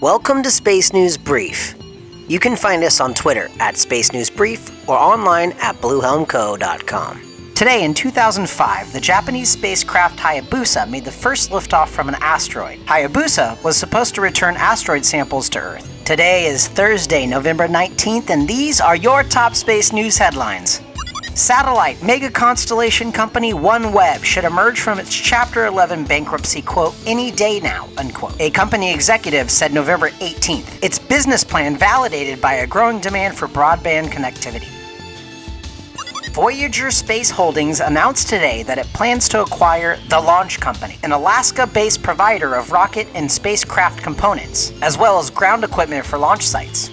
Welcome to Space News Brief. You can find us on Twitter at Space News Brief or online at bluehelmco.com. Today in 2005, the Japanese spacecraft Hayabusa made the first liftoff from an asteroid. Hayabusa was supposed to return asteroid samples to Earth. Today is Thursday, November 19th, and these are your top space news headlines. Satellite mega constellation company OneWeb should emerge from its Chapter 11 bankruptcy, quote, any day now, unquote. A company executive said November 18th. Its business plan validated by a growing demand for broadband connectivity. Voyager Space Holdings announced today that it plans to acquire The Launch Company, an Alaska-based provider of rocket and spacecraft components, as well as ground equipment for launch sites.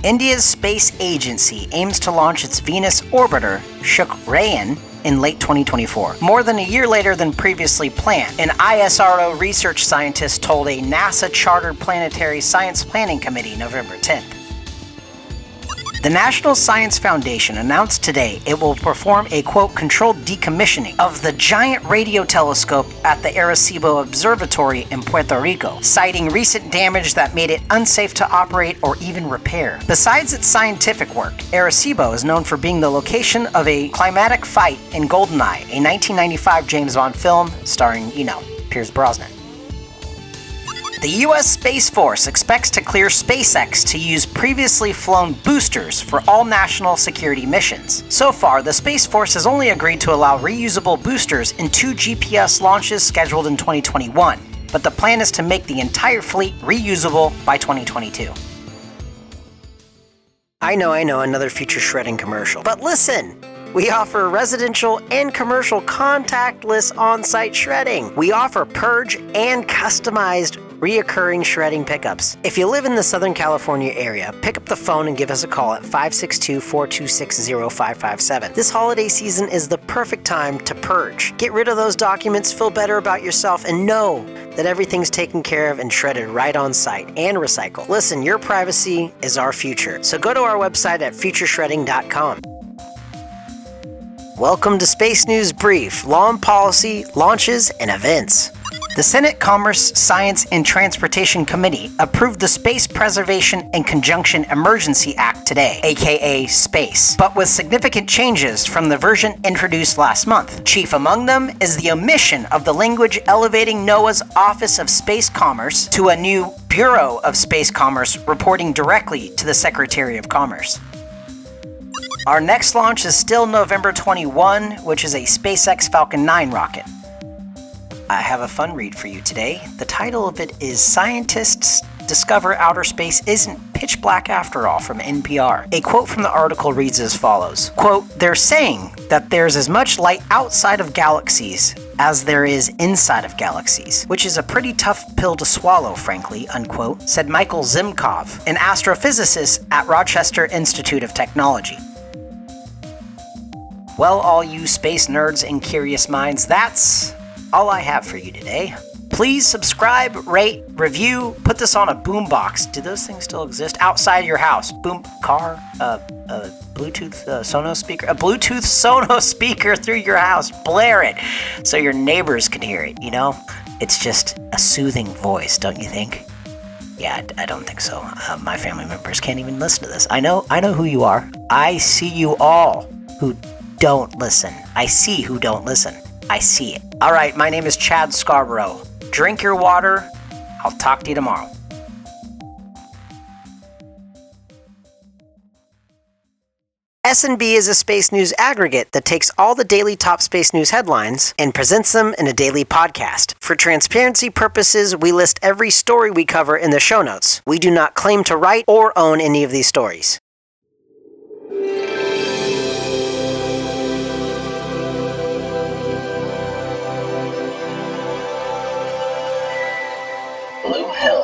India's space agency aims to launch its Venus orbiter, Shukrayaan, in late 2024, more than a year later than previously planned. An ISRO research scientist told a NASA-chartered planetary science planning committee November 10th. The National Science Foundation announced today it will perform a, quote, controlled decommissioning of the giant radio telescope at the Arecibo Observatory in Puerto Rico, citing recent damage that made it unsafe to operate or even repair. Besides its scientific work, Arecibo is known for being the location of a climatic fight in GoldenEye, a 1995 James Bond film starring, Pierce Brosnan. The U.S. Space Force expects to clear SpaceX to use previously flown boosters for all national security missions. So far, the Space Force has only agreed to allow reusable boosters in 2 GPS launches scheduled in 2021, but the plan is to make the entire fleet reusable by 2022. I know, another future shredding commercial. But listen! We offer residential and commercial contactless on-site shredding. We offer purge and customized reoccurring shredding pickups. If you live in the Southern California area, pick up the phone and give us a call at 562-426-0557. This holiday season is the perfect time to purge. Get rid of those documents, feel better about yourself, and know that everything's taken care of and shredded right on site and recycled. Listen, your privacy is our future. So go to our website at futureshredding.com. Welcome to Space News Brief, Law and Policy, Launches, and Events. The Senate Commerce, Science, and Transportation Committee approved the Space Preservation and Conjunction Emergency Act today, aka SPACE, but with significant changes from the version introduced last month. Chief among them is the omission of the language elevating NOAA's Office of Space Commerce to a new Bureau of Space Commerce reporting directly to the Secretary of Commerce. Our next launch is still November 21, which is a SpaceX Falcon 9 rocket. I have a fun read for you today. The title of it is Scientists Discover Outer Space Isn't Pitch Black After All from NPR. A quote from the article reads as follows, quote, they're saying that there's as much light outside of galaxies as there is inside of galaxies, which is a pretty tough pill to swallow, frankly, unquote, said Michael Zimkov, an astrophysicist at Rochester Institute of Technology. Well, all you space nerds and curious minds, that's all I have for you today. Please subscribe, rate, review, put this on a boombox. Do those things still exist? Outside your house. Boom, car, Bluetooth Sonos speaker. A Bluetooth Sonos speaker through your house. Blare it so your neighbors can hear it, It's just a soothing voice, don't you think? Yeah, I don't think so. My family members can't even listen to this. I know who you are. I see you all who don't listen. I see who don't listen. I see it. All right, my name is Chad Scarborough. Drink your water. I'll talk to you tomorrow. S&B is a space news aggregate that takes all the daily top space news headlines and presents them in a daily podcast. For transparency purposes, we list every story we cover in the show notes. We do not claim to write or own any of these stories. Blue Hill.